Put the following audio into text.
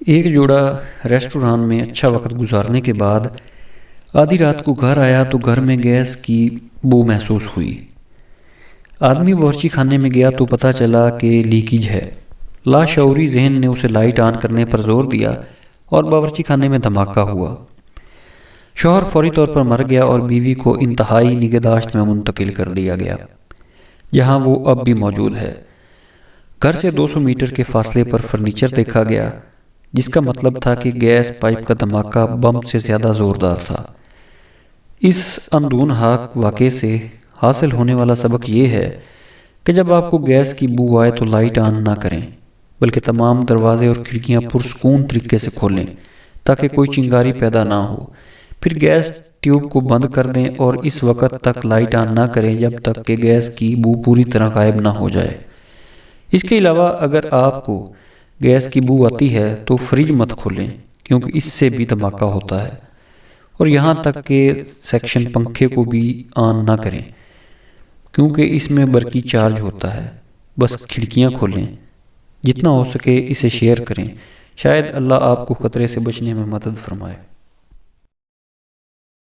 ایک جوڑا ریسٹوران میں اچھا وقت گزارنے کے بعد آدھی رات کو گھر آیا تو گھر میں گیس کی بو محسوس ہوئی۔ آدمی باورچی خانے میں گیا تو پتہ چلا کہ لیکیج ہے۔ لاشعوری ذہن نے اسے لائٹ آن کرنے پر زور دیا اور باورچی خانے میں دھماکہ ہوا۔ شوہر فوری طور پر مر گیا اور بیوی کو انتہائی نگہداشت میں منتقل کر دیا گیا، جہاں وہ اب بھی موجود ہے۔ گھر سے 200 میٹر کے فاصلے پر فرنیچر دیکھا گیا، جس کا مطلب تھا کہ گیس پائپ کا دھماکہ بم سے زیادہ زوردار تھا۔ اس اندھونہاک واقعے سے حاصل ہونے والا سبق یہ ہے کہ جب آپ کو گیس کی بو آئے تو لائٹ آن نہ کریں، بلکہ تمام دروازے اور کھڑکیاں پرسکون طریقے سے کھولیں تاکہ کوئی چنگاری پیدا نہ ہو۔ پھر گیس ٹیوب کو بند کر دیں اور اس وقت تک لائٹ آن نہ کریں جب تک کہ گیس کی بو پوری طرح غائب نہ ہو جائے۔ اس کے علاوہ اگر آپ کو گیس کی بو آتی ہے تو فریج مت کھولیں، کیونکہ اس سے بھی دھماکہ ہوتا ہے، اور یہاں تک کہ سیکشن پنکھے کو بھی آن نہ کریں، کیونکہ اس میں برقی چارج ہوتا ہے۔ بس کھڑکیاں کھولیں۔ جتنا ہو سکے اسے شیئر کریں، شاید اللہ آپ کو خطرے سے بچنے میں مدد فرمائے۔